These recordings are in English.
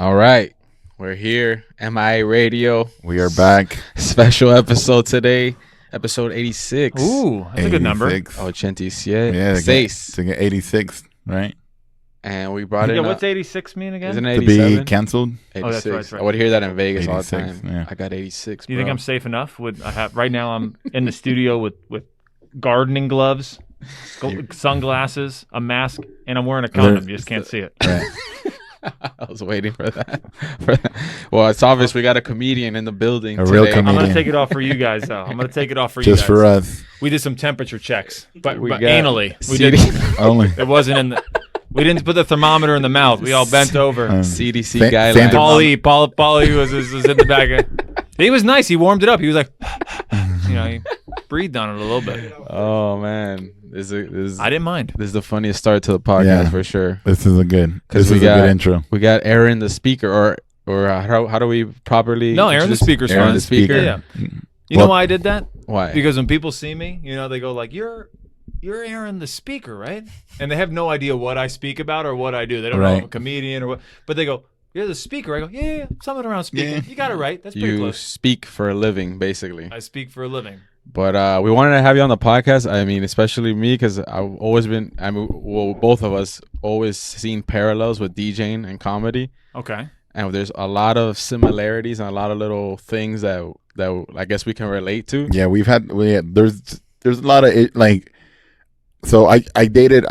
All right, we're here. M.I.A. Radio. We are back. Special episode today, episode 86. Ooh, that's a good number. 87. Yeah, Seis. to get 86, right? And we brought Yeah, in. what's 86 mean again? Isn't it To 87? be canceled. 86. Oh, that's right. I would hear that in Vegas all the 86, time. yeah. I got 86. Do you think I'm safe enough? Right now I'm in the studio with gardening gloves, sunglasses, a mask, and I'm wearing a condom. You just can't see it. Right. I was waiting for that. Well, it's obvious we got a comedian in the building A today. real I'm comedian. gonna take it off for you guys, though. I'm gonna take it off for you Just guys. for us. We did some temperature checks, but We got anally. We CD did. Only. It wasn't in the. We didn't put the thermometer in the mouth. We all bent over. CDC Sa- guidelines. Santa- Paulie was in the back. He was nice. He warmed it up. He was like, he breathed on it a little bit. Oh, man. This is I didn't mind. This is the funniest start to the podcast Yeah. for sure. This is a good we got- good intro. We got Aaron the speaker, or how do we properly? No, Aaron the introduce- speaker's Aaron fine. the speaker. Yeah. You Well- know why I did that? Why? Because when people see me, they go like, "You're Aaron the speaker, right?" And they have no idea what I speak about or what I do. They don't know Right. I'm a comedian or what. But they go, "You're the speaker." I go, "Yeah, something around speaking. Yeah. You got it right. That's pretty you close." speak for a living, basically. I speak for a living. But we wanted to have you on the podcast. I mean, especially me, because I've always been. Both of us always seen parallels with DJing and comedy, Okay. and there's a lot of similarities and a lot of little things that I guess we can relate to. Yeah, there's a lot of it, like. So I dated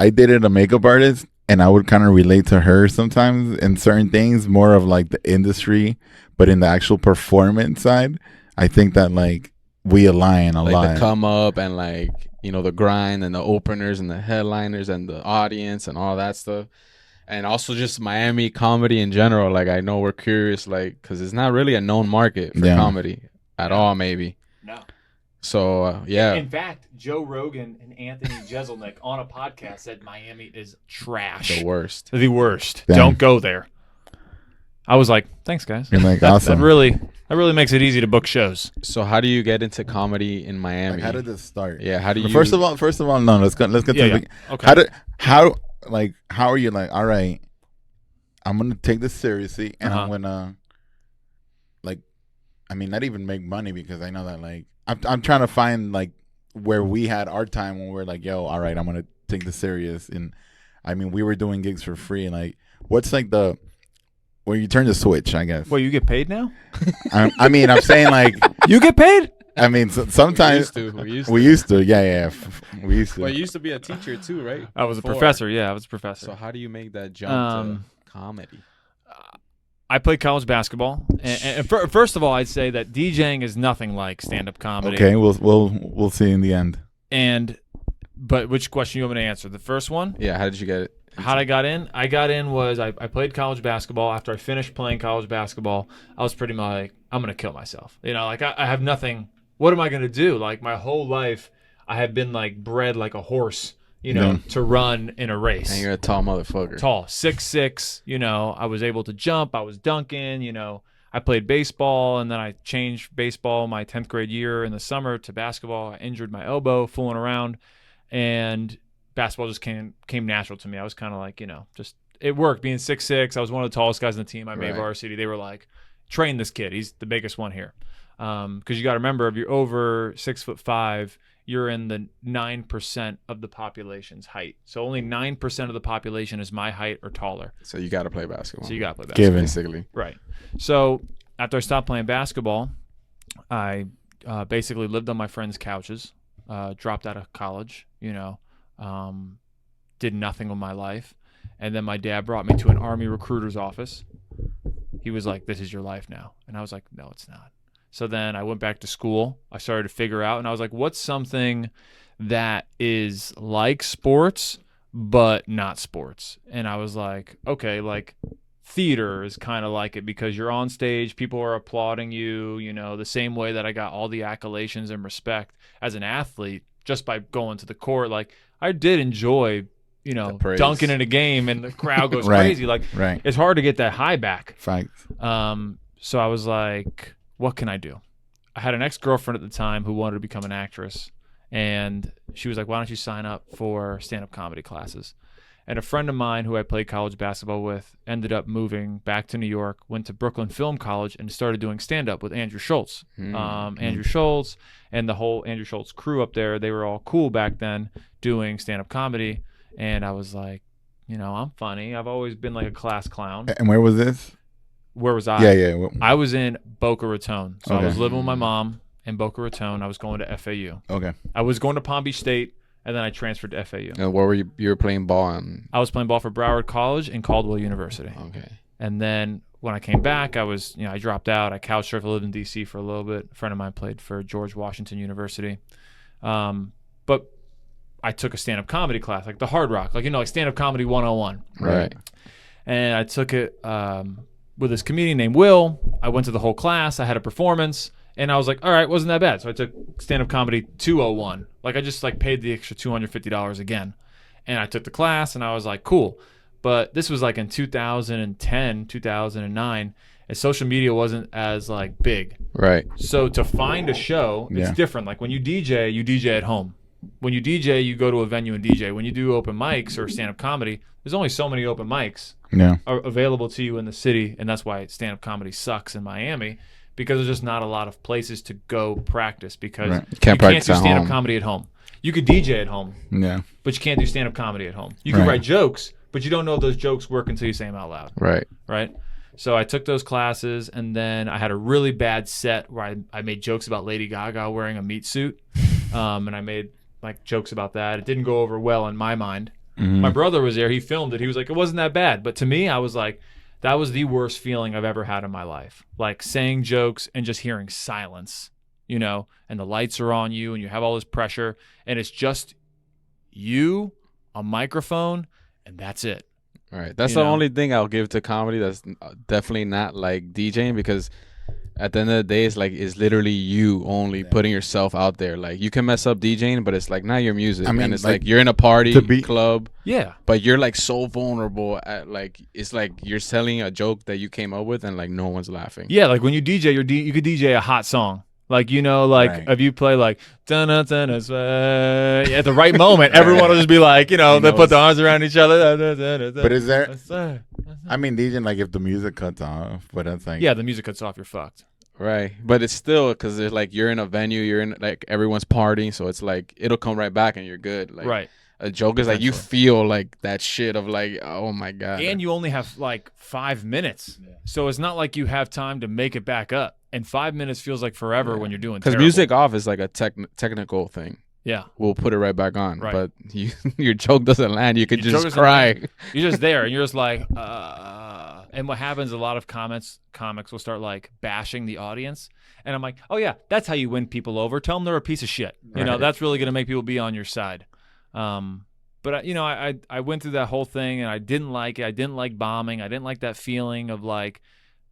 a makeup artist, and I would kind of relate to her sometimes in certain things, more of like the industry, but in the actual performance side, I think that like we align a Like lot. the come up and like the grind and the openers and the headliners and the audience and all that stuff, and also just Miami comedy in general. Like I know we're curious, like because it's not really a known market for Yeah. comedy at all, maybe. No. So yeah, In fact, Joe Rogan and Anthony Jeselnik on a podcast said Miami is trash. the worst. The worst. Damn. Don't go there. I was like, thanks, guys. You're like, That awesome. really makes it easy to book shows. So how do you get into comedy in Miami? Like, how did this start? Yeah, how do you? First of all, no. Let's get to Yeah. the. Okay. How are you like? All right, I'm gonna take this seriously, and I'm Uh-huh. gonna not even make money, because I know that like I'm trying to find like where we had our time when we were like, yo, all right, I'm gonna take this serious, and I mean we were doing gigs for free, and like what's like the where you turn the switch, I guess. Well, you get paid now? I'm saying like You get paid? sometimes we used to, yeah, we used to. Well, you used to be a teacher too, right? I was a Before. professor. Yeah, I was a professor. So how do you make that jump to comedy? I played college basketball, and first of all, I'd say that DJing is nothing like stand-up comedy. Okay, we'll see in the end. But which question you want me to answer? The first one? Yeah, how did you get it? How I got in? I got in was I played college basketball. After I finished playing college basketball, I was pretty much like, I'm gonna kill myself. Like I have nothing. What am I gonna do? Like my whole life, I have been like bred like a horse, to run in a race. And you're a tall motherfucker. Tall, 6'6", I was able to jump, I was dunking, I played baseball, and then I changed baseball my 10th grade year in the summer to basketball. I injured my elbow fooling around, and basketball just came natural to me. I was kind of like, just it worked being 6'6". I was one of the tallest guys on the team. I made Right. varsity. They were like, train this kid. He's the biggest one here. Because you got to remember, if you're over 6'5", you're in the 9% of the population's height. So only 9% of the population is my height or taller. So you got to play basketball. So you got to play basketball. Given. basically. Right. So after I stopped playing basketball, I basically lived on my friends' couches, dropped out of college, did nothing with my life. And then my dad brought me to an Army recruiter's office. He was like, "This is your life now." And I was like, "No, it's not." So then I went back to school. I started to figure out, and I was like, what's something that is like sports but not sports? And I was like, okay, like theater is kind of like it, because you're on stage, people are applauding you, the same way that I got all the accolades and respect as an athlete just by going to the court. Like I did enjoy, praise. dunking in a game and the crowd goes Right. crazy. Like Right. it's hard to get that high back. Facts. So I was like, what can I do? I had an ex-girlfriend at the time who wanted to become an actress, and she was like, why don't you sign up for stand-up comedy classes? And a friend of mine who I played college basketball with ended up moving back to New York, went to Brooklyn Film College, and started doing stand-up with Andrew Schultz. Andrew Schultz and the whole Andrew Schultz crew up there, they were all cool back then doing stand-up comedy. And I was like, I'm funny. I've always been like a class clown. And where was this? Where was I? Yeah. I was in Boca Raton. So I Okay. was living with my mom in Boca Raton. I was going to FAU. Okay. I was going to Palm Beach State, and then I transferred to FAU. And what were you were playing ball on? I was playing ball for Broward College and Caldwell University. Okay. And then when I came back, I dropped out. I couch surfed. I lived in D.C. for a little bit. A friend of mine played for George Washington University. But I took a stand-up comedy class, like the Hard Rock, like stand-up comedy 101. Right. And I took it with this comedian named Will. I went to the whole class. I had a performance. And I was like, all right, wasn't that bad. So I took stand-up comedy 201. Like I just paid the extra $250 again. And I took the class and I was like, cool. But this was like in 2010, 2009, and social media wasn't as big. Right. So to find a show, it's different. Like when you DJ at home. When you DJ, you go to a venue and DJ. When you do open mics or stand-up comedy, there's only so many open mics available to you in the city. And that's why stand-up comedy sucks in Miami. Because there's just not a lot of places to go practice because you can't do stand-up comedy at home. You could DJ at home, but you can't do stand-up comedy at home. You can write jokes, but you don't know if those jokes work until you say them out loud. Right? So I took those classes, and then I had a really bad set where I made jokes about Lady Gaga wearing a meat suit, and I made jokes about that. It didn't go over well in my mind. Mm-hmm. My brother was there. He filmed it. He was like, it wasn't that bad. But to me, I was like, that was the worst feeling I've ever had in my life. Like saying jokes and just hearing silence, and the lights are on you and you have all this pressure and it's just you, a microphone, and that's it. Right. That's the only thing I'll give to comedy that's definitely not like DJing, because at the end of the day, it's literally you only putting yourself out there. Like you can mess up DJing, but it's not your music. I mean, and it's you're in a party club. Yeah. But you're so vulnerable at it's you're selling a joke that you came up with and no one's laughing. Yeah, like when you DJ, you could DJ a hot song. If you play dun dun at the right moment, everyone will just be they put their arms around each other. But is there? I mean, DJing if the music cuts off, but that's the music cuts off, you're fucked. Right. But it's still, because there's you're in a venue, you're in everyone's partying, so it's it'll come right back and you're good. Right. A joke is you feel that shit of oh my God. And you only have 5 minutes. Yeah. So it's not like you have time to make it back up. And 5 minutes feels like forever when you're doing because music off is a technical thing. Yeah. We'll put it right back on. Right. But your joke doesn't land. You could just cry. You're just there and you're just and what happens, a lot of comics will start bashing the audience. And I'm like, oh yeah, that's how you win people over. Tell them they're a piece of shit. That's really going to make people be on your side. But I went through that whole thing and I didn't like it. I didn't like bombing. I didn't like that feeling of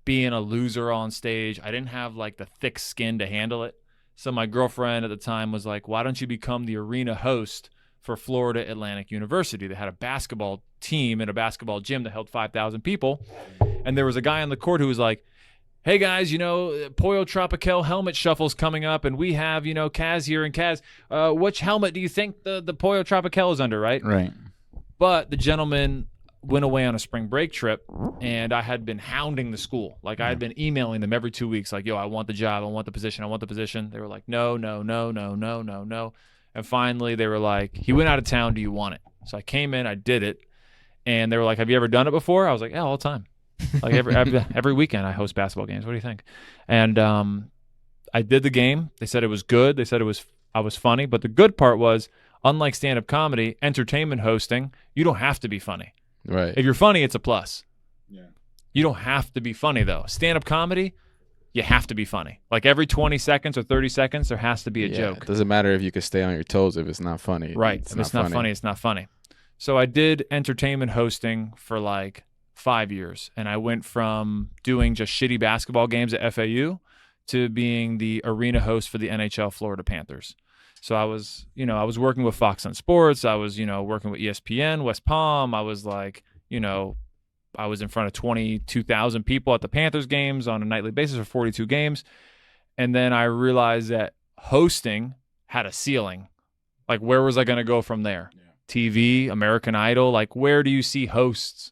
being a loser on stage. I didn't have the thick skin to handle it. So my girlfriend at the time was like, why don't you become the arena host for Florida Atlantic University? They had a basketball team in a basketball gym that held 5,000 people. And there was a guy on the court who was like, hey guys, Pollo Tropical helmet shuffle's coming up, and we have, Kaz here. And Kaz, which helmet do you think the Pollo Tropical is under, right? Right. But the gentleman went away on a spring break trip, and I had been hounding the school. I had been emailing them every 2 weeks, yo, I want the job, I want the position, I want the position. They were like, no. And finally, they were like, he went out of town, do you want it? So I came in, I did it, and they were like, have you ever done it before? I was like, yeah, all the time. Every weekend I host basketball games. What do you think? And I did the game. They said it was good. They said I was funny. But the good part was, unlike stand-up comedy, entertainment hosting, you don't have to be funny. Right. If you're funny, it's a plus. Yeah. You don't have to be funny, though. Stand-up comedy, you have to be funny. Every 20 seconds or 30 seconds, there has to be a joke. It doesn't matter if you can stay on your toes if it's not funny. Right. If it's not funny, it's not funny. So I did entertainment hosting for 5 years, and I went from doing just shitty basketball games at FAU to being the arena host for the NHL Florida Panthers. So I was working with Fox on Sports. I was, working with ESPN, West Palm. I was I was in front of 22,000 people at the Panthers games on a nightly basis for 42 games. And then I realized that hosting had a ceiling. Where was I going to go from there? TV, American Idol. Like, where do you see hosts?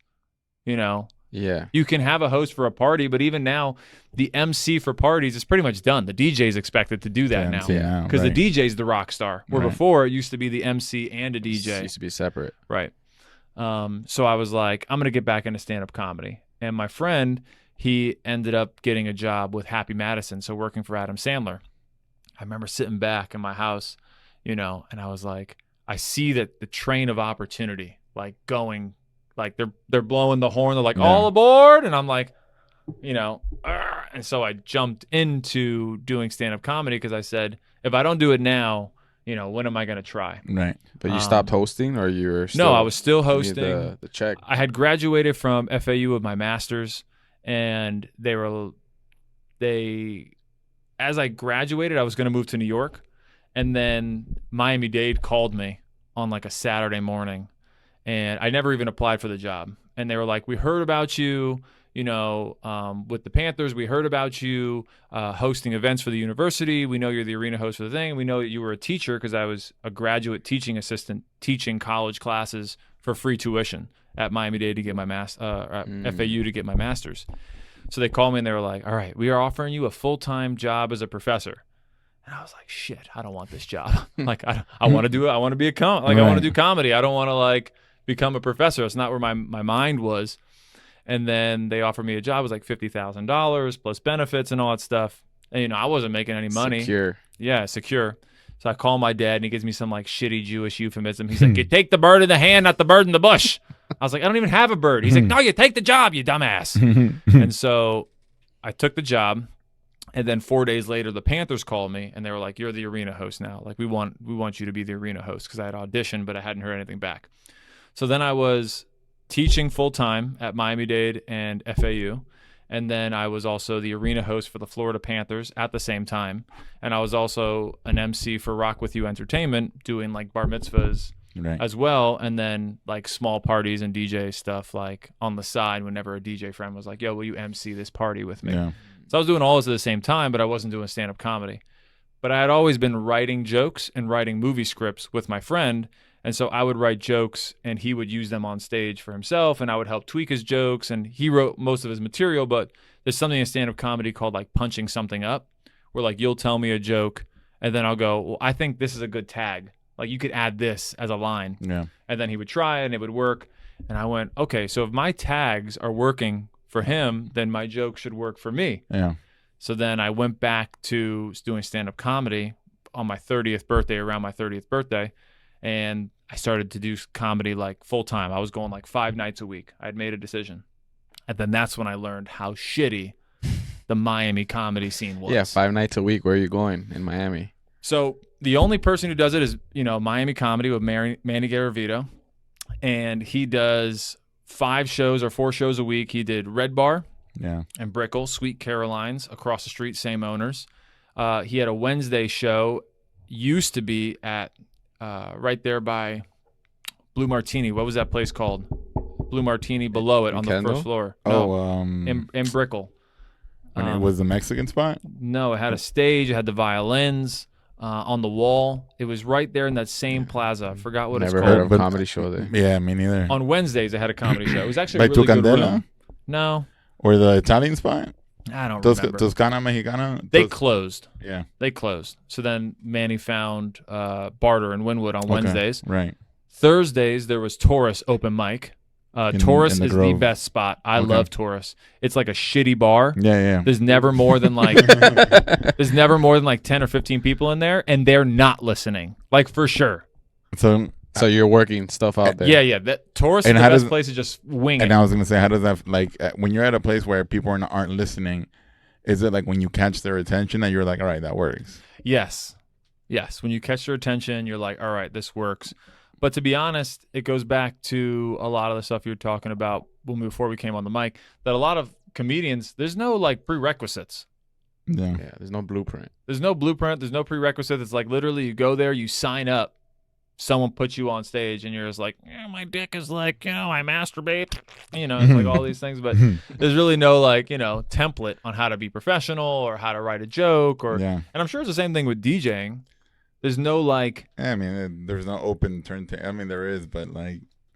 You know, Yeah. you can have a host for a party, but even now, the MC for parties is pretty much done. The DJ's expected to do that now. MC now, Because right. the DJ's the rock star. Where Right. before, it used to be the MC and a It DJ. used to be separate. Right. So I was like, I'm going to get back into stand-up comedy. And my friend, he ended up getting a job with Happy Madison, so working for Adam Sandler. I remember sitting back in my house, you know, and I was like, I see that the train of opportunity, like going, like they're blowing the horn. They're like, Yeah. all aboard. And I'm like, you know, "Arr." And so I jumped into doing stand-up comedy because I said, if I don't do it now, you know, when am I going to try? Right. But you stopped hosting, or you're still, No, I was still you need hosting. the check. I had graduated from FAU with my master's, and as I graduated, I was going to move to New York, and then Miami-Dade called me on like a Saturday morning, and I never even applied for the job. And they were like, we heard about you, you know, with the Panthers. We heard about you hosting events for the university. We know you're the arena host for the thing. We know that you were a teacher because I was a graduate teaching assistant teaching college classes for free tuition at Miami-Dade to get my FAU to get my master's. So they called me and they were like, all right, we are offering you a full-time job as a professor. And I was like, shit, I don't want this job. Like, I want to do it. I want to be I want to do comedy. I don't want to like become a professor. It's not where my mind was. And then they offered me a job. It was like $50,000 plus benefits and all that stuff. And, you know, I wasn't making any money. Secure. Yeah, secure. So I call my dad, and he gives me some like shitty Jewish euphemism. He's like, you take the bird in the hand, not the bird in the bush. I was like, I don't even have a bird. He's like, no, you take the job, you dumbass. And so I took the job. And then 4 days later, the Panthers called me, and they were like, you're the arena host now. Like, we want you to be the arena host, because I had auditioned, but I hadn't heard anything back. So then I was teaching full-time at Miami-Dade and FAU. And then I was also the arena host for the Florida Panthers at the same time. And I was also an MC for Rock With You Entertainment, doing like bar mitzvahs as well. And then like small parties and DJ stuff like on the side whenever a DJ friend was like, yo, will you MC this party with me? Yeah. So I was doing all this at the same time, but I wasn't doing stand-up comedy. But I had always been writing jokes and writing movie scripts with my friend. And so I would write jokes and he would use them on stage for himself, and I would help tweak his jokes, and he wrote most of his material. But there's something in stand-up comedy called like punching something up, where like you'll tell me a joke and then I'll go, well, I think this is a good tag. Like you could add this as a line. Yeah. And then he would try it and it would work. And I went, okay, so if my tags are working for him, then my joke should work for me. Yeah. So then I went back to doing stand-up comedy on my 30th birthday, around my 30th birthday. And I started to do comedy like full time. I was going like 5 nights a week. I had made a decision. And then that's when I learned how shitty the Miami comedy scene was. Yeah, 5 nights a week. Where are you going in Miami? So the only person who does it is, you know, Miami Comedy with Manny Garavito. And he does 5 shows or 4 shows a week. He did Red Bar and Brickell, Sweet Caroline's, across the street, same owners. He had a Wednesday show, used to be at right there by Blue Martini. What was that place called? Blue Martini below it on the first floor. No, in Brickell. When it was the Mexican spot? No, it had a stage. It had the violins on the wall. It was right there in that same plaza. I forgot what it's Never called. heard of a comedy show there. Yeah, me neither. On Wednesdays, they had a comedy show. It was actually By a really good Tucandela? room. No, Or the Italian spot? I don't remember. Toscana Mexicana? They closed. Yeah. They closed. So then Manny found Barter and Winwood on Wednesdays. Right. Thursdays, there was Taurus open mic. Taurus in the is the Grove. best spot. I love Taurus. It's like a shitty bar. Yeah. There's never more than like 10 or 15 people in there, and they're not listening. Like for sure. So you're working stuff out there. Yeah. That Taurus is And the how best does- place to just wing and it. I was gonna say, how does that when you're at a place where people aren't listening? Is it like when you catch their attention that you're like, all right, that works? Yes. When you catch their attention, you're like, all right, this works. But to be honest, it goes back to a lot of the stuff you were talking about before we came on the mic, that a lot of comedians, there's no like prerequisites. Yeah. Yeah, there's no blueprint. There's no blueprint. There's no prerequisite. It's like literally you go there, you sign up, someone puts you on stage, and you're just like, my dick is like, I masturbate. It's like all these things. But there's really no like, template on how to be professional or how to write a joke. And I'm sure it's the same thing with DJing. There's no like Yeah, I mean, there's no open turntable. I mean, there is, but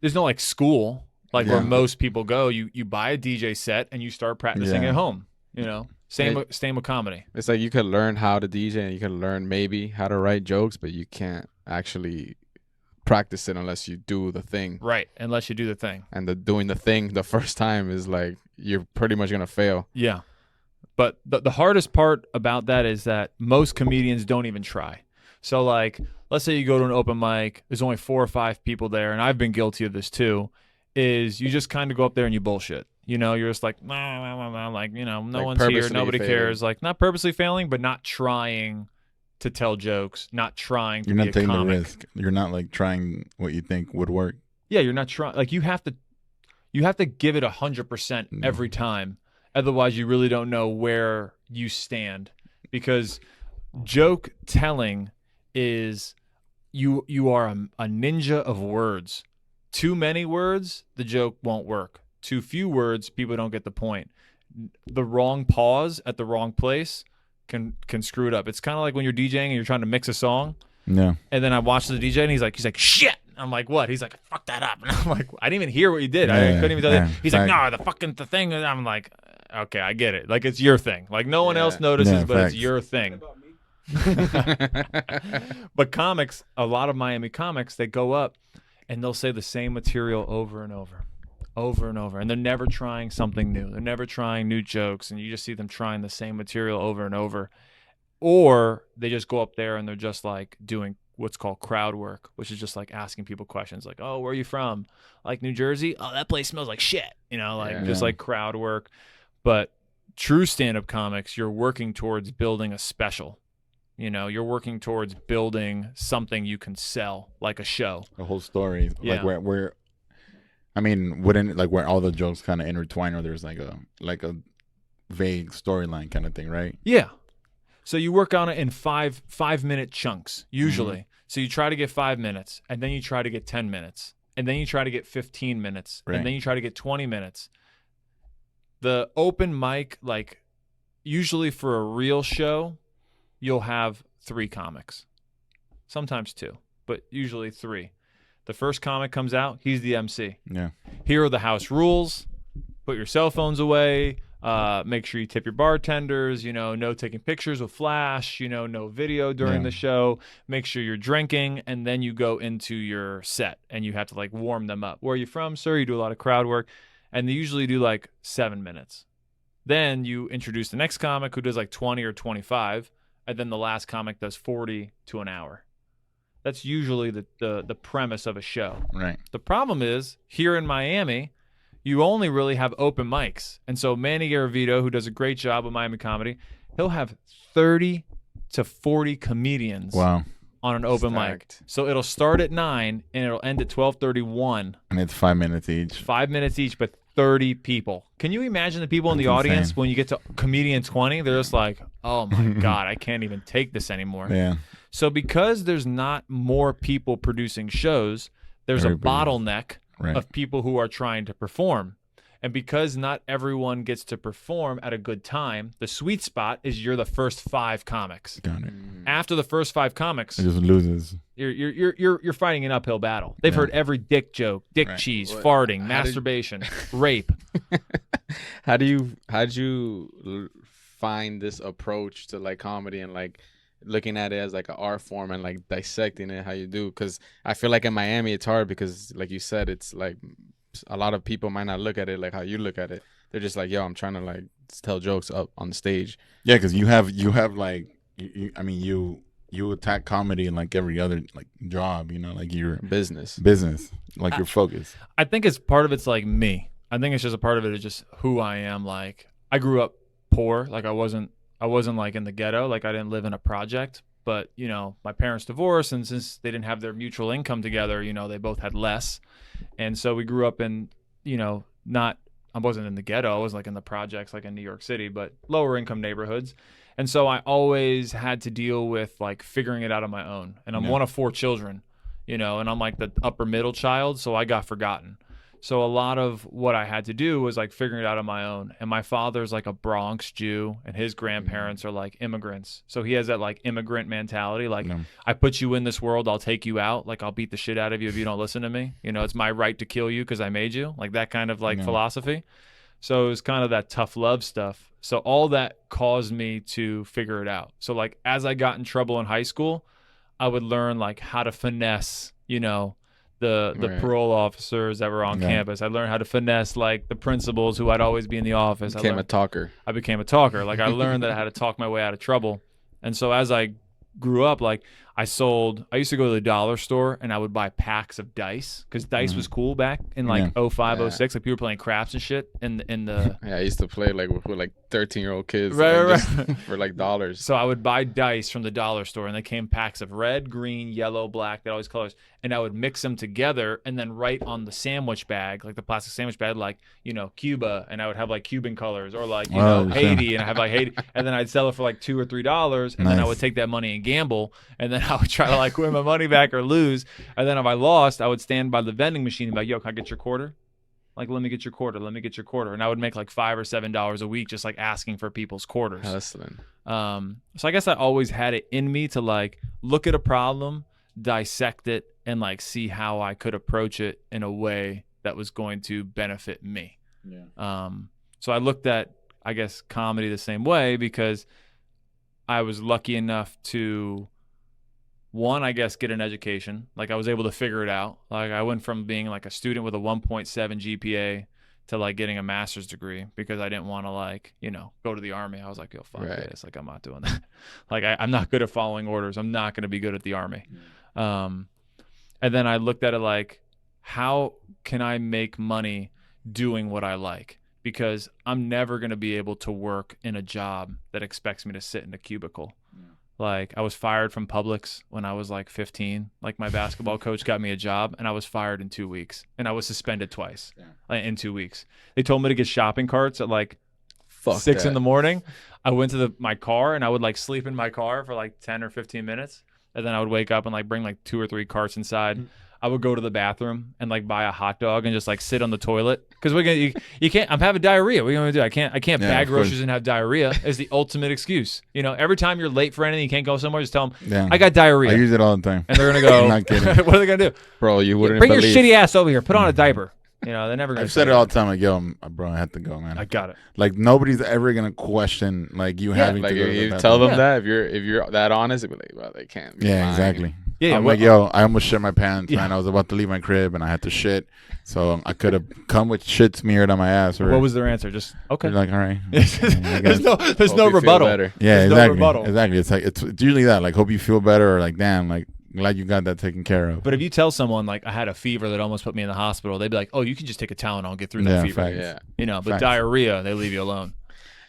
there's no like school like where Yeah. most people go. You buy a DJ set and you start practicing Yeah. at home. You know, same with comedy. It's like you could learn how to DJ and you can learn maybe how to write jokes, but you can't actually practice it unless you do the thing. Right, unless you do the thing. And doing the thing the first time is like you're pretty much gonna fail. Yeah. But the hardest part about that is that most comedians don't even try. So, like, let's say you go to an open mic, there's only 4 or 5 people there, and I've been guilty of this too, is you just kind of go up there and you bullshit. You know, you're just like, like, you know, no Like one's here, purposely nobody failing. cares. Like, not purposely failing, but not trying to tell jokes, not trying to you're be not a taking the comic. risk. You're not like trying what you think would work. Yeah, you're not trying. Like, you have to give it 100% every time. Otherwise, you really don't know where you stand, because joke telling is you are a ninja of words. Too many words, the joke won't work. Too few words, people don't get the point. The wrong pause at the wrong place can screw it up. It's kind of like when you're DJing and you're trying to mix a song, Yeah. and then I watch the DJ and he's like shit. I'm like, what? He's like, fuck that up. And I'm like, I didn't even hear what you did. I couldn't even tell you. He's like, no, the thing. And I'm like, okay, I get it. Like, it's your thing. Like, no one else notices, Yeah, but facts. it's your thing. But comics, a lot of Miami comics, they go up and they'll say the same material over and over and over. And they're never trying something new. They're never trying new jokes. And you just see them trying the same material over and over. Or they just go up there and they're just like doing what's called crowd work, which is just like asking people questions like, oh, where are you from? Like New Jersey? Oh, that place smells like shit. You know, like just like crowd work. But true stand-up comics, you're working towards building a special. You know, you're working towards building something you can sell, like a show. A whole story. Yeah. Like where I mean, wouldn't like where all the jokes kind of intertwine, or there's like a vague storyline kind of thing, right? Yeah. So you work on it in 5-minute chunks, usually. So you try to get 5 minutes, and then you try to get 10 minutes, and then you try to get 15 minutes, Right. and then you try to get 20 minutes. The open mic, like, usually for a real show, you'll have 3 comics. Sometimes 2, but usually 3. The first comic comes out, he's the MC. Yeah. Here are the house rules. Put your cell phones away. Make sure you tip your bartenders. You know, no taking pictures with flash. You know, no video during the show. Make sure you're drinking, and then you go into your set, and you have to like warm them up. Where are you from, sir? You do a lot of crowd work, and they usually do like 7 minutes. Then you introduce the next comic who does like 20 or 25, and then the last comic does 40 to an hour. That's usually the premise of a show. Right. The problem is, here in Miami, you only really have open mics. And so Manny Garavito, who does a great job with Miami comedy, he'll have 30 to 40 comedians Wow. on an open mic. So it'll start at 9 and it'll end at 12:31. And it's 5 minutes each. 5 minutes each, but 30 people. Can you imagine the people in the That's audience insane. when you get to comedian 20? They're just like, oh my God, I can't even take this anymore. Yeah. So because there's not more people producing shows, there's a Everybody- bottleneck Right. of people who are trying to perform. And because not everyone gets to perform at a good time, the sweet spot is you're the first 5 comics. Got it. After the first 5 comics, It just loses. you're fighting an uphill battle. They've heard every dick joke, dick Right. cheese, What- farting, how did- masturbation, rape. How'd you find this approach to like comedy and like looking at it as like an art form and like dissecting it how you do? Because I feel like in Miami it's hard because like you said, it's like a lot of people might not look at it like how you look at it. They're just like, yo, I'm trying to like tell jokes up on the stage. Yeah, because you have like I mean you attack comedy in like every other like job, you know, like your Business. business, like your focus. I think it's part of it's like me. I think it's just a part of it is just who I am. Like, I grew up poor. Like, I wasn't like in the ghetto. Like, I didn't live in a project. But, you know, my parents divorced, and since they didn't have their mutual income together, you know, they both had less. And so we grew up in, you know, I wasn't in the ghetto. I was like in the projects, like in New York City, but lower income neighborhoods. And so I always had to deal with like figuring it out on my own. And I'm one of 4 children, you know, and I'm like the upper middle child, so I got forgotten. So a lot of what I had to do was like figuring it out on my own. And my father's like a Bronx Jew, and his grandparents are like immigrants. So he has that like immigrant mentality. Like, No. I put you in this world, I'll take you out. Like, I'll beat the shit out of you if you don't listen to me. You know, it's my right to kill you because I made you. Like that kind of like No. philosophy. So it was kind of that tough love stuff. So all that caused me to figure it out. So like as I got in trouble in high school, I would learn like how to finesse, you know, the Right. parole officers that were on Yeah. campus. I learned how to finesse like the principals who I'd always be in the office. Became a talker. I became a talker. Like I learned that I had to talk my way out of trouble. And so as I grew up, like I used to go to the dollar store and I would buy packs of dice because dice was cool back in like Yeah. 05, Yeah. 06. Like people were playing craps and shit in the Yeah, I used to play like with like 13-year-old kids, Right, like, right. just for like dollars. So I would buy dice from the dollar store, and they came packs of red, green, yellow, black, all these colors, and I would mix them together and then write on the sandwich bag, like the plastic sandwich bag, like, you know, Cuba, and I would have like Cuban colors, or like, you Oh, know, shit. Haiti, and I have like Haiti, and then I'd sell it for like $2 or $3, and then I Nice. would take that money and gamble, and then I would try to like win my money back or lose, and then if I lost, I would stand by the vending machine and be like, yo, can I get your quarter? Like, let me get your quarter. Let me get your quarter. And I would make like $5 or $7 a week just like asking for people's quarters. Hustling. So I guess I always had it in me to like look at a problem, dissect it, and like see how I could approach it in a way that was going to benefit me. Yeah. So I looked at, I guess, comedy the same way because I was lucky enough to, one, I guess, get an education. Like I was able to figure it out. Like I went from being like a student with a 1.7 GPA to like getting a master's degree because I didn't want to like, you know, go to the army. I was like, yo, fuck Right. this. Like I'm not doing that. Like I'm not good at following orders. I'm not going to be good at the army. And then I looked at it like, how can I make money doing what I like? Because I'm never going to be able to work in a job that expects me to sit in a cubicle. Like I was fired from Publix when I was like 15. Like my basketball coach got me a job and I was fired in 2 weeks and I was suspended twice in 2 weeks. They told me to get shopping carts at like Fuck 6 that. in the morning. I went to my car and I would like sleep in my car for like 10 or 15 minutes. And then I would wake up and like bring like 2 or 3 carts inside. I would go to the bathroom and like buy a hot dog and just like sit on the toilet because you can't. I'm having diarrhea. What are you gonna do? I can't Yeah, bag of course. groceries and have diarrhea. Is the ultimate excuse. You know, every time you're late for anything, you can't go somewhere. Just tell them Yeah. I got diarrhea, I use it all the time. and they're gonna go. I'm not kidding. What are they gonna do? Bro, you wouldn't Bring your believe. shitty ass over here. Put on a diaper. You know, they're never gonna. I've said say it all that. the time. Like, yo, bro, I have to go, man. I got it. Like, nobody's ever gonna question like you having Like to go to the you bathroom. tell them Yeah. that if you're that honest, it'd be like, well, they can't. Be Yeah, lying. exactly. Yeah, I'm well, like, yo, I almost shit my pants, Yeah. man. I was about to leave my crib and I had to shit, so I could have come with shit smeared on my ass. Or What was their answer? Just okay. they're like, all right. there's no Hope no you feel rebuttal. better. Yeah, There's no exactly. rebuttal. Exactly. It's like it's usually that. Like, hope you feel better, or like, damn, like glad you got that taken care of. But if you tell someone like I had a fever that almost put me in the hospital, they'd be like, "Oh, you can just take a Tylenol and get through that Yeah, fever." facts. Yeah. You know, but Facts. diarrhea, they leave you alone.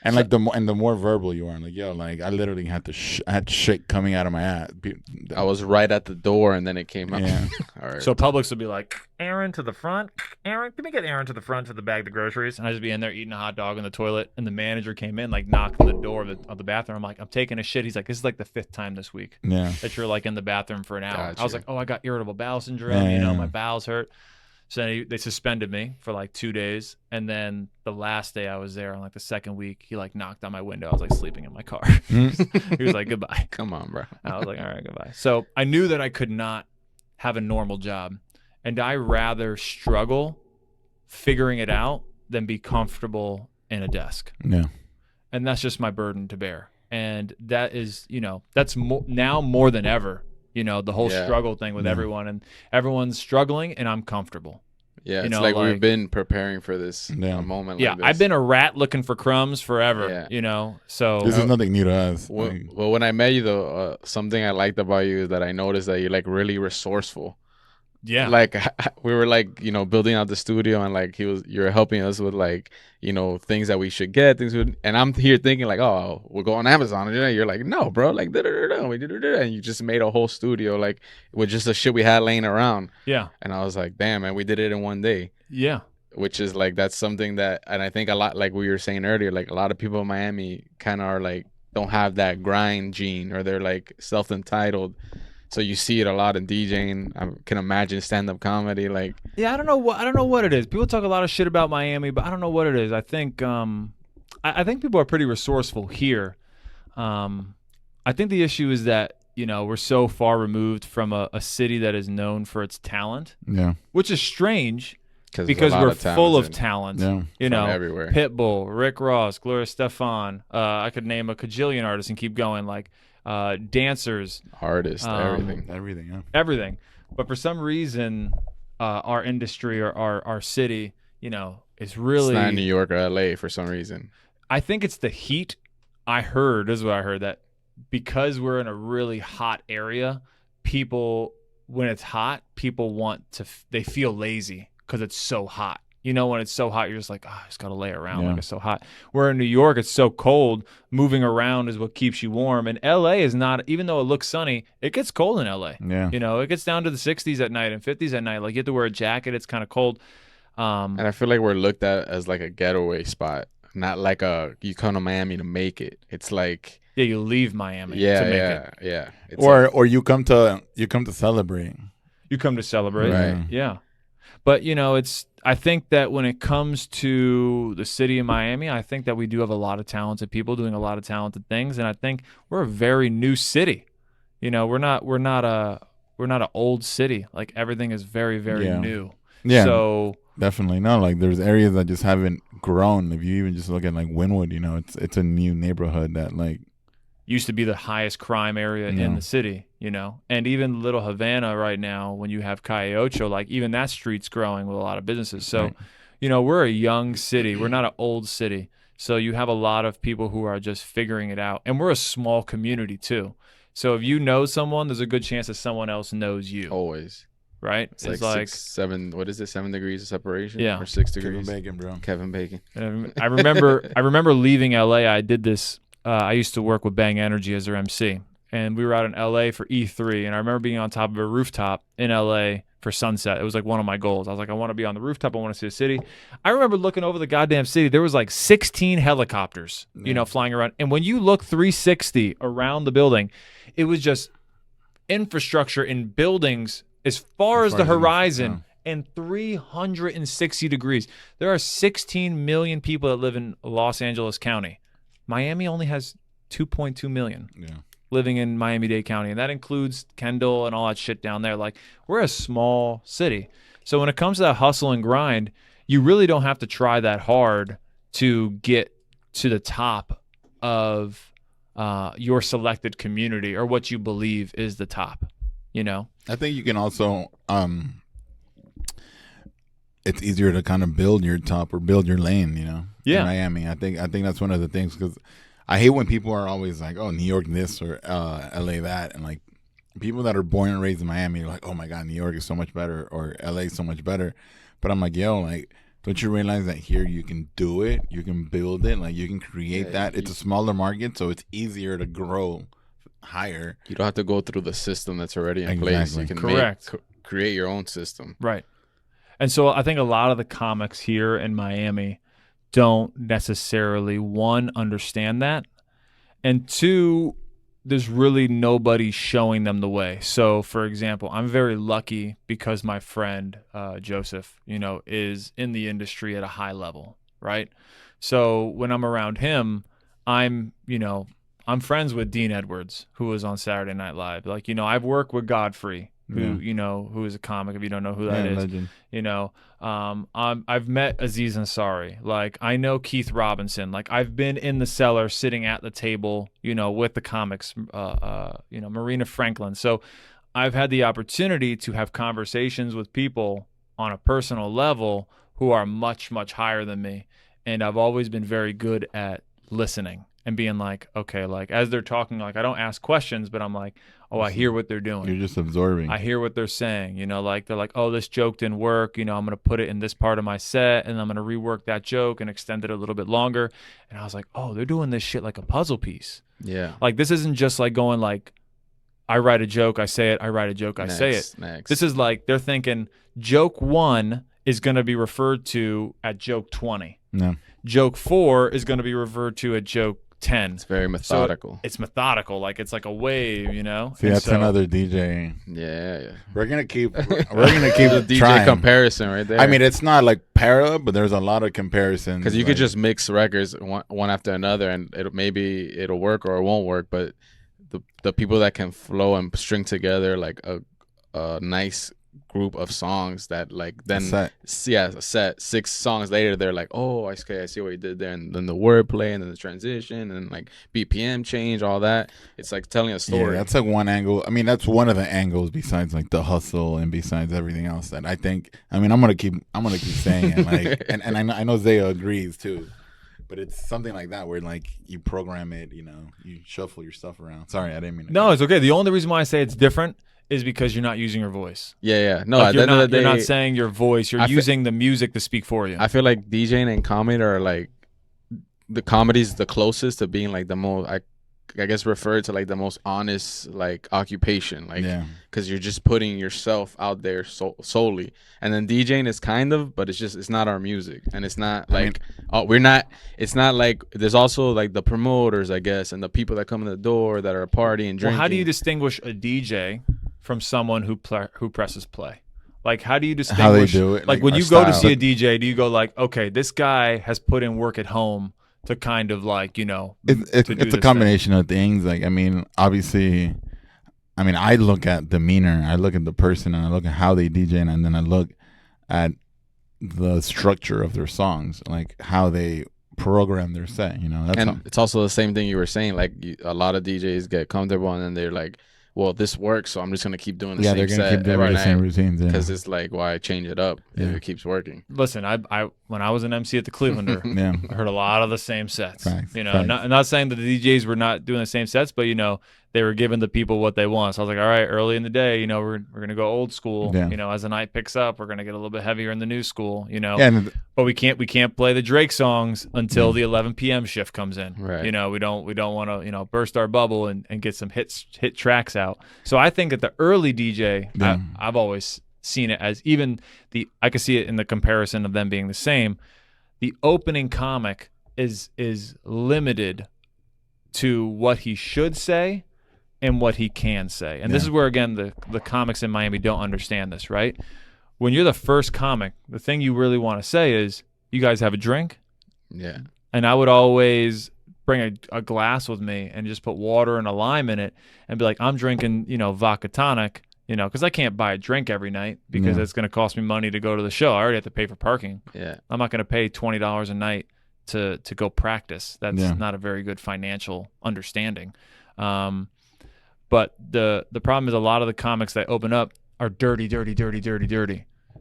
And like the more verbal you are, like, yo, like I literally had to I had shit coming out of my ass. I was right at the door, and then it came out. Yeah. All right. So Publix would be like, "Aaron to the front. Aaron, can we get Aaron to the front to the bag the groceries?" And I'd just be in there eating a hot dog in the toilet. And the manager came in, like knocked on the door of the bathroom. I'm like, "I'm taking a shit." He's like, "This is like the 5th time this week Yeah. that you're like in the bathroom for an hour." Gotcha. I was like, "Oh, I got irritable bowel syndrome. You know, Yeah. my bowels hurt." So they suspended me for like 2 days, and then the last day I was there on like the 2nd week, he like knocked on my window. I was like sleeping in my car. He was like, "Goodbye." Come on, bro. I was like, "All right, goodbye." So I knew that I could not have a normal job, and I rather struggle figuring it out than be comfortable in a desk, Yeah. and that's just my burden to bear. And that is, you know, that's now more than ever. You know, the whole Yeah. struggle thing with Yeah. everyone, and everyone's struggling, and I'm comfortable. Yeah, You it's know, like like- we've been preparing for this Yeah. a moment. Yeah, like this. I've been a rat looking for crumbs forever. Yeah. You know, so This is nothing new to us. Well, Like, well, when I met you, though, something I liked about you is that I noticed that you're like really resourceful. yeah, Like we were like, you know, building out the studio, and like you're helping us with like, you know, things that we should get, and I'm here thinking like, oh, we'll go on Amazon, and you're like, no, bro, like, and you just made a whole studio like with just the shit we had laying around, yeah, and I was like, damn, man, we did it in one day. yeah, Which is like that's something that, and I think a lot, like we were saying earlier, like a lot of people in Miami kind of are like don't have that grind gene, or they're like self entitled. So you see it a lot in DJing. I can imagine stand-up comedy. Like, Yeah, I don't know what it is. People talk a lot of shit about Miami, but I don't know what it is. I think I think people are pretty resourceful here. Um, I think the issue is that we're so far removed from a city that is known for its talent, Yeah. which is strange because there's a because lot we're of full talent of talent. Yeah. from everywhere. Pitbull, Rick Ross, Gloria Stefan. I could name a cajillion artists and keep going. Like dancers, Artists, everything. Everything. Yeah. everything. But for some reason, our industry or our city, is It's really. not New York or LA for some reason. I think it's the heat. This is what I heard, that because we're in a really hot area, people, when it's hot, people they feel lazy because it's so hot. When it's so hot, you're just like, I just got to lay around like it's so hot. Where in New York, it's so cold, moving around is what keeps you warm. And LA is not, even though it looks sunny, it gets cold in LA. Yeah. It gets down to the 60s at night and 50s at night. Like, you have to wear a jacket. It's kind of cold. And I feel like we're looked at as like a getaway spot, not like you come to Miami to make it. It's like, yeah, you leave Miami to yeah, make yeah, it. yeah. It's Or you come to celebrate. You come to celebrate. Right. Yeah. But, I think that when it comes to the city of Miami, I think that we do have a lot of talented people doing a lot of talented things. And I think we're a very new city. We're not an old city. Like, everything is very, very new. Yeah. So Definitely. No, like there's areas that just haven't grown. If you even just look at like Wynwood, it's a new neighborhood that like used to be the highest crime area in the city, and even Little Havana right now, when you have Calle Ocho, like even that street's growing with a lot of businesses. So, we're a young city. We're not an old city. So you have a lot of people who are just figuring it out. And we're a small community too. So if you know someone, there's a good chance that someone else knows you. always. Right? It's like 6, 7. What is it? 7 degrees of separation. Yeah. Or 6 Kevin degrees. Bacon, bro. Kevin Bacon. I remember leaving LA. I did this. I used to work with Bang Energy as their MC, and we were out in LA for E3. And I remember being on top of a rooftop in LA for sunset. It was like one of my goals. I was like, I want to be on the rooftop. I want to see the city. I remember looking over the goddamn city. There was like 16 helicopters, flying around. And when you look 360 around the building, it was just infrastructure in buildings as far as the horizon. And 360 degrees. There are 16 million people that live in Los Angeles County. Miami only has 2.2 million living in Miami-Dade County, and that includes Kendall and all that shit down there. Like, we're a small city. So when it comes to that hustle and grind, you really don't have to try that hard to get to the top of your selected community or what you believe is the top, I think you can also it's easier to kind of build your top or build your lane, in Miami. I think that's one of the things, because I hate when people are always like, oh, New York this or LA that, and like people that are born and raised in Miami are like, oh my God, New York is so much better or LA is so much better. But I'm like, yo, like, don't you realize that here you can do it, you can build it, like you can create that. It's a smaller market, so it's easier to grow higher. You don't have to go through the system that's already in place. You can create your own system. Right. And so I think a lot of the comics here in Miami don't necessarily, one, understand that, and two, there's really nobody showing them the way. So, for example, I'm very lucky because my friend Joseph, is in the industry at a high level, right? So when I'm around him, I'm friends with Dean Edwards, who was on Saturday Night Live. Like, I've worked with Godfrey, who who is a comic. If you don't know who that is, legend. I've met Aziz Ansari. Like, I know Keith Robinson. Like, I've been in the cellar, sitting at the table, with the comics. Marina Franklin. So, I've had the opportunity to have conversations with people on a personal level who are much, much higher than me, and I've always been very good at listening and being like, okay, like as they're talking, like I don't ask questions, but I'm like, oh, I hear what they're doing. You're just absorbing. I hear what they're saying, like they're like, oh, this joke didn't work. I'm going to put it in this part of my set and I'm going to rework that joke and extend it a little bit longer. And I was like, oh, they're doing this shit like a puzzle piece. Yeah. Like, this isn't just like going like, I write a joke, I say it, I write a joke, I say it. Next. This is like, they're thinking joke 1 is going to be referred to at joke 20. No. Joke 4 is going to be referred to at joke 10. It's very So methodical. it's methodical, like it's like a wave, you know. See, And that's so, another DJ. Yeah. We're gonna keep. We're gonna keep The DJ trying. comparison right there. I mean, it's not like parallel, but there's a lot of comparisons. because you like, could just mix records one after another, and it'll work or it won't work. But the people that can flow and string together like a nice group of songs that like then set. a set 6 songs later they're like, oh, I see what you did there, and then the wordplay and then the transition and like BPM change, all that. It's like telling a Yeah, story. that's like one angle. I mean, that's one of the angles besides like the hustle and besides everything else that I think. I mean, I'm gonna keep saying it, like, and I know Zaya agrees too. But it's something like that where like you program it, you know, you shuffle your stuff around. Sorry, I didn't mean to. no, it's okay. The only reason why I say it's different is because you're not using your voice. Yeah. No, Like at the end of the day, you're not saying your voice. You're using the music to speak for you. I feel like DJing and comedy are like the comedy's the closest to being like the most, I guess, referred to like the most honest like occupation, like, Yeah. because you're just putting yourself out there solely. And then DJing is kind of, but it's not our music, and it's not like it's not like, there's also like the promoters, I guess, and the people that come in the door that are partying, drinking. Well, how do you distinguish a DJ from someone who presses play? Like, how do you distinguish How they do it, Like like when our you go to style. see a DJ, do you go like, okay, this guy has put in work at home to kind of like, you know, It's a combination of things. Like, I mean, obviously, I mean, I look at demeanor, I look at the person, and I look at how they DJ, and then I look at the structure of their songs, like how they program their set. You know, that's and it's also the same thing you were saying. Like a lot of DJs get comfortable, and then they're like, well, this works, so I'm just gonna keep doing the same they're gonna set keep doing every the same night, routines. because it's like, why change it up if Yeah. it keeps working? Listen, I when I was an MC at the Clevelander, Yeah. I heard a lot of the same sets. Facts, You know, facts. not saying that the DJs were not doing the same sets, but you know, they were giving the people what they want. So I was like, all right, early in the day, you know, we're gonna go old school. Yeah. You know, as the night picks up, we're gonna get a little bit heavier in the new school. You know, Yeah, and but we can't play the Drake songs until the 11 p.m. shift comes in. Right. You know, we don't want to, you know, burst our bubble and get some hit tracks out. So I think that the early DJ, Yeah. I've always seen it as even I could see it in the comparison of them being the same. The opening comic is limited to what he should say and what he can say. And this Yeah. is where, again, the comics in Miami don't understand this, right? When you're the first comic, the thing you really want to say is, you guys have a drink? Yeah. And I would always bring a glass with me and just put water and a lime in it and be like, I'm drinking, you know, vodka tonic, you know, because I can't buy a drink every night because Yeah. it's going to cost me money to go to the show. I already have to pay for parking. Yeah. I'm not going to pay $20 a night to go practice. That's Yeah. not a very good financial understanding. But the problem is a lot of the comics that open up are dirty.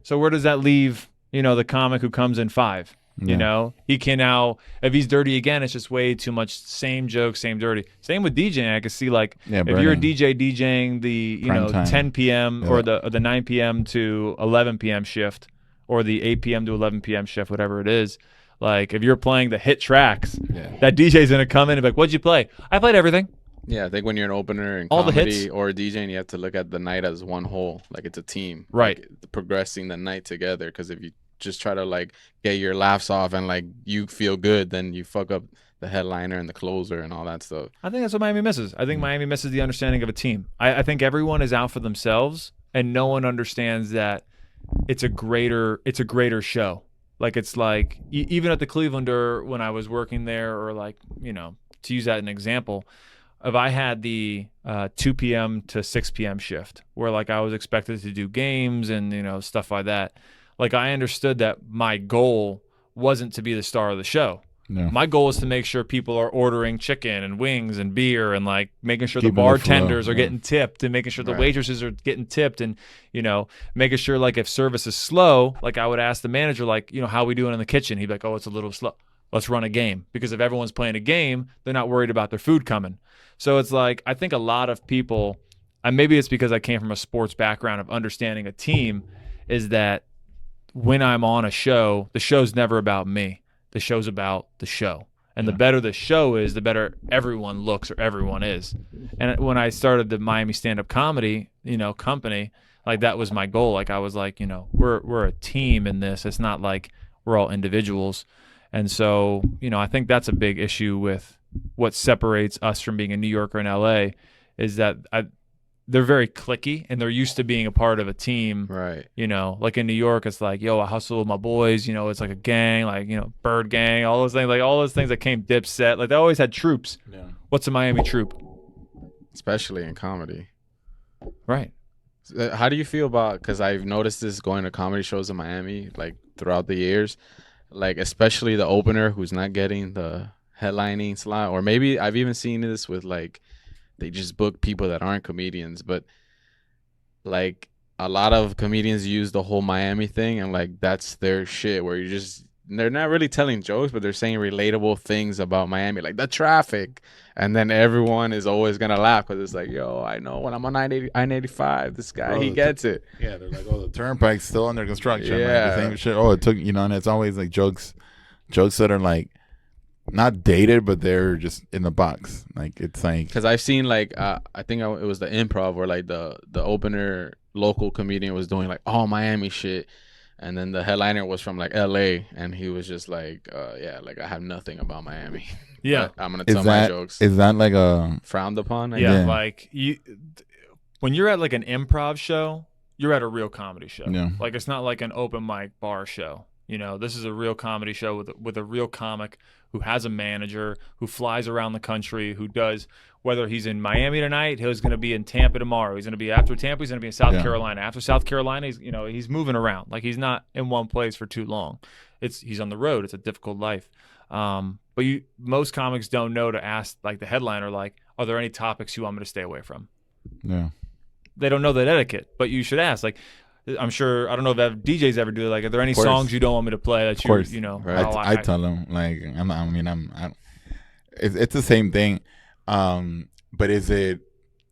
So where does that leave, you know, the comic who comes in 5? Yeah. You know, he can now, if he's dirty again, it's just way too much same joke, same dirty. Same with DJing. I can see like Yeah, if you're a burning. DJ DJing the, you Prime know, time. 10 p.m. Yeah. or the 9 p.m. to 11 p.m. shift, or the 8 p.m. to 11 p.m. shift, whatever it is. Like if you're playing the hit tracks, Yeah. that DJ's gonna come in and be like, "What'd you play?" I played everything. Yeah, I think when you're an opener in All the comedy hits. or DJing, you have to look at the night as one whole, like it's a team, Right. Like, progressing the night together. Because if you just try to like get your laughs off and like you feel good, then you fuck up the headliner and the closer and all that stuff. I think that's what Miami misses. I think Miami misses the understanding of a team. I think everyone is out for themselves, and no one understands that it's a greater show. Like it's like even at the Clevelander when I was working there, or like, you know, to use that as an example, if I had the 2 p.m. to 6 p.m. shift where like I was expected to do games and, you know, stuff like that, like I understood that my goal wasn't to be the star of the show. Yeah. My goal is to make sure people are ordering chicken and wings and beer, and like making sure Keeping the the flow, bartenders are yeah. getting tipped, and making sure the Right. waitresses are getting tipped, and, you know, making sure like if service is slow, like I would ask the manager, like, you know, how we doing in the kitchen? He'd be like, oh, it's a little slow. Let's run a game. Because if everyone's playing a game, they're not worried about their food coming. So it's like, I think a lot of people, and maybe it's because I came from a sports background of understanding a team, is that when I'm on a show, the show's never about me. The show's about the show. And the better the show is, the better everyone looks or everyone is. And when I started the Miami stand-up comedy, you know, company, like that was my goal. Like I was like, you know, we're a team in this. It's not like we're all individuals. And so, you know, I think that's a big issue with what separates us from being in New York or in LA is that they're very cliquey and they're used to being a part of a team. Right. You know, like in New York, it's like, yo, I hustle with my boys. You know, it's like a gang, like, you know, Bird Gang, all those things, like all those things that came Dipset. Like they always had troops. Yeah. What's a Miami troop? Especially in comedy. Right. How do you feel about, because I've noticed this going to comedy shows in Miami, like throughout the years, like especially the opener who's not getting the headlining slot, or maybe I've even seen this with like they just book people that aren't comedians, but like a lot of comedians use the whole Miami thing and like that's their shit where they're not really telling jokes, but they're saying relatable things about Miami, like the traffic. And then everyone is always going to laugh because it's like, yo, I know when I'm on I-85, this guy, Bro, he gets it. Yeah, they're like, oh, the turnpike's still under construction. Like, Yeah. the same shit. Oh, it took, and it's always like jokes that are like not dated, but they're just in the box. Like, it's like, Because I've seen like, I think it was the Improv where like the opener local comedian was doing like all Miami shit. And then the headliner was from like LA, and he was just like, yeah, like I have nothing about Miami. Yeah. But I'm gonna tell my jokes. is that like a Frowned upon? I Yeah, guess. like when you're at like an improv show, you're at a real comedy show. Yeah. Like it's not like an open mic bar show. You know, this is a real comedy show with a real comic who has a manager, who flies around the country, who does, whether he's in Miami tonight, he's going to be in Tampa tomorrow. He's going to be after Tampa, he's going to be in South Carolina. After South Carolina, he's moving around. Like he's not in one place for too long. He's on the road. It's a difficult life. But most comics don't know to ask like the headliner, like, are there any topics you want me to stay away from? Yeah. They don't know that etiquette, but you should ask. Like, I'm sure, I don't know if DJs ever do it. Like, are there any songs you don't want me to play that you know? Right. I tell them, like, it's the same thing. But is it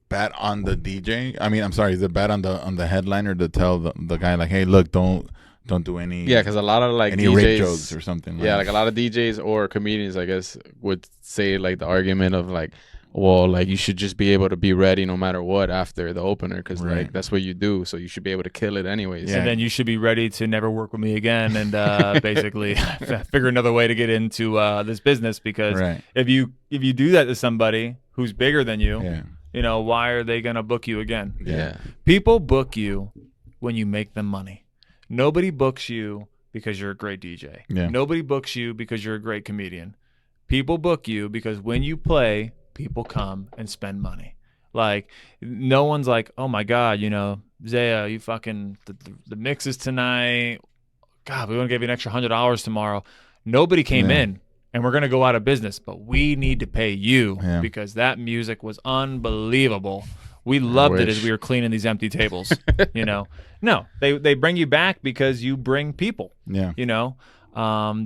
bad on the DJ? I mean, I'm sorry, is it bad on the headliner to tell the guy, like, hey, look, don't do any. Yeah, because a lot of like any DJs, rape jokes or something. Yeah, like a lot of DJs or comedians, I guess, would say like the argument of like, well, like you should just be able to be ready no matter what after the opener, because like that's what you do, so you should be able to kill it anyways. Yeah. And then you should be ready to never work with me again, and basically figure another way to get into this business. Because if you do that to somebody who's bigger than you, you know, why are they gonna book you again? Yeah. People book you when you make them money. Nobody books you because you're a great DJ. Yeah. Nobody books you because you're a great comedian. People book you because when you play, people come and spend money. Like, no one's like, oh my God, you know, Zaya, you fucking, the mixes tonight. God, we want to give you an extra $100 tomorrow. Nobody came in, and we're going to go out of business, but we need to pay you because that music was unbelievable. We loved it as we were cleaning these empty tables, you know. No, they bring you back because you bring people, you know.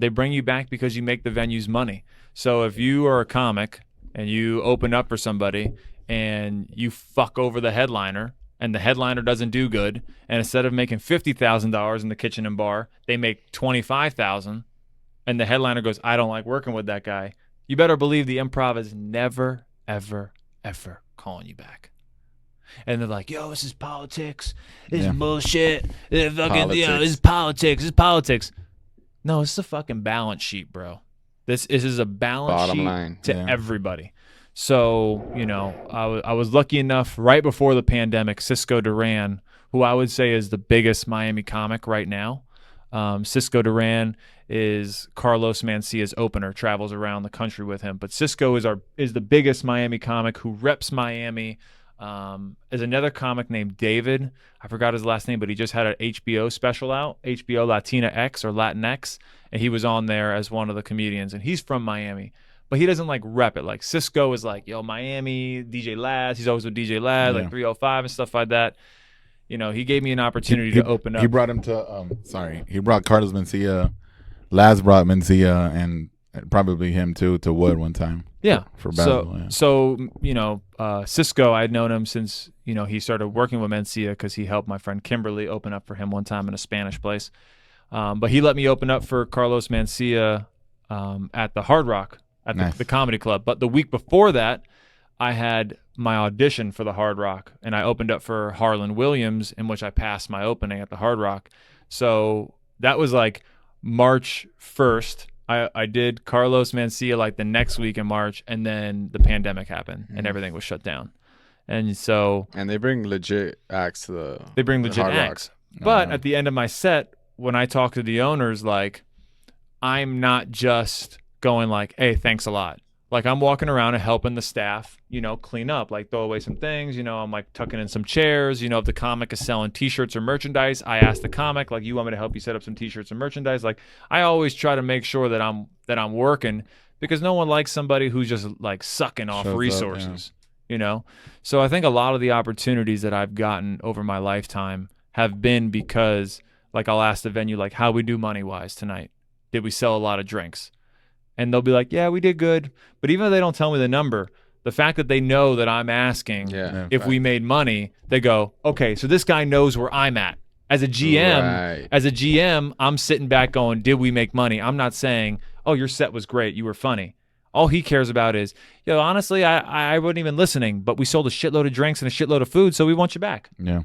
They bring you back because you make the venues money. So if you are a comic and you open up for somebody and you fuck over the headliner and the headliner doesn't do good, and instead of making $50,000 in the kitchen and bar, they make $25,000, and the headliner goes, I don't like working with that guy, you better believe the Improv is never, ever, ever calling you back. And they're like, yo, this is politics. This is bullshit. This is politics. This is politics. No, this is a fucking balance sheet, bro. This is a balance Bottom sheet line. to everybody. So, you know, I was lucky enough right before the pandemic, Cisco Duran, who I would say is the biggest Miami comic right now. Cisco Duran is Carlos Mencia's opener, travels around the country with him. But Cisco is the biggest Miami comic who reps Miami. There's another comic named David. I forgot his last name, but he just had an HBO special out, HBO Latina X or Latinx, and he was on there as one of the comedians, and he's from Miami. But he doesn't like rep it. Like Cisco is like, yo, Miami, DJ Laz. He's always with DJ Laz, like 305 and stuff like that. You know, he gave me an opportunity to open up. He brought him to, he brought Carlos Mencia. Laz brought Mencia and probably him too to Wood one time. Yeah. For Basil. So, you know, Cisco, I'd known him since, you know, he started working with Mencia because he helped my friend Kimberly open up for him one time in a Spanish place. But he let me open up for Carlos Mencia at the Hard Rock, at the comedy club. But the week before that, I had my audition for the Hard Rock, and I opened up for Harlan Williams, in which I passed my opening at the Hard Rock. So that was like March 1st. I did Carlos Mencia like the next week in March, and then the pandemic happened and everything was shut down. And so And they bring legit acts to they bring the legit Hard Rock. acts. But at the end of my set, when I talk to the owners, like, I'm not just going like, hey, thanks a lot. Like, I'm walking around and helping the staff, clean up, like throw away some things. I'm like tucking in some chairs. If the comic is selling T-shirts or merchandise, I ask the comic, like, you want me to help you set up some T-shirts and merchandise? Like, I always try to make sure that I'm working, because no one likes somebody who's just like sucking off Shows up, resources. So I think a lot of the opportunities that I've gotten over my lifetime have been because, like, I'll ask the venue, like, how we do money wise tonight. Did we sell a lot of drinks? And they'll be like, yeah, we did good. But even though they don't tell me the number, the fact that they know that I'm asking if we made money, they go, okay, so this guy knows where I'm at. As a GM, I'm sitting back going, did we make money? I'm not saying, oh, your set was great, you were funny. All he cares about is, honestly, I wasn't even listening, but we sold a shitload of drinks and a shitload of food, so we want you back. Yeah.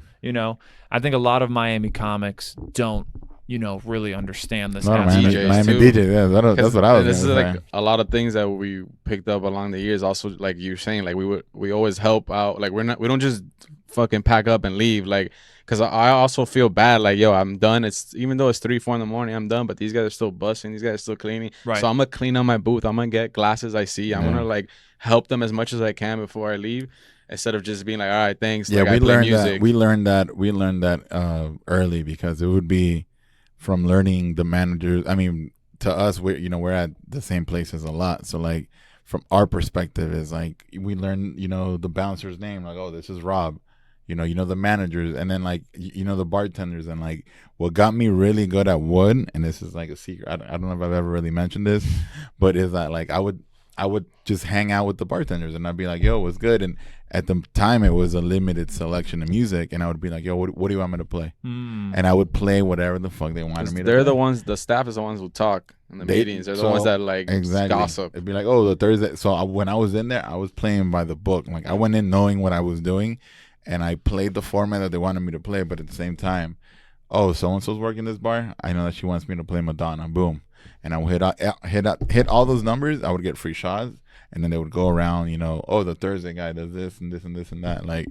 I think a lot of Miami comics don't, really understand this. Miami DJs, yeah, that's what I was. This is like a lot of things that we picked up along the years. Also, like you're saying, like we always help out. Like we don't just fucking pack up and leave. Like, because I also feel bad. Like, yo, I'm done. It's even though it's 3, 4 in the morning, I'm done. But these guys are still busting. These guys are still cleaning. Right. So I'm gonna clean up my booth. I'm gonna get glasses I see. I'm gonna like help them as much as I can before I leave, instead of just being like, all right, thanks. Yeah, like, we learned that early, because it would be from learning the managers. I mean, to us, we're at the same places a lot. So like from our perspective is like we learn, the bouncer's name, like, oh, this is Rob. The managers, and then like the bartenders. And like what got me really good at wood, and this is like a secret, I don't know if I've ever really mentioned this, but is that like I would just hang out with the bartenders, and I'd be like, yo, what's good? And at the time it was a limited selection of music, and I would be like, yo, what do you want me to play? And I would play whatever the fuck they wanted me to play. They're the ones, the staff is the ones who talk in the meetings. They're the ones that like gossip. It'd be like, oh, the Thursday. So when I was in there, I was playing by the book. Like I went in knowing what I was doing, and I played the format that they wanted me to play. But at the same time, oh, so-and-so's working this bar, I know that she wants me to play Madonna. Boom. And I would hit all those numbers. I would get free shots, and then they would go around, oh, the Thursday guy does this and this and this and that. Like,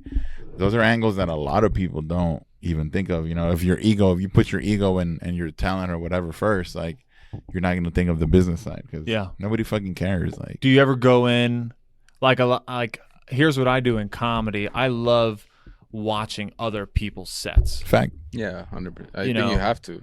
those are angles that a lot of people don't even think of. If you put your ego and your talent or whatever first, like, you're not going to think of the business side, because nobody fucking cares. Like, do you ever go in like here's what I do in comedy. I love watching other people's sets. Fact. Yeah, 100%. I think you have to.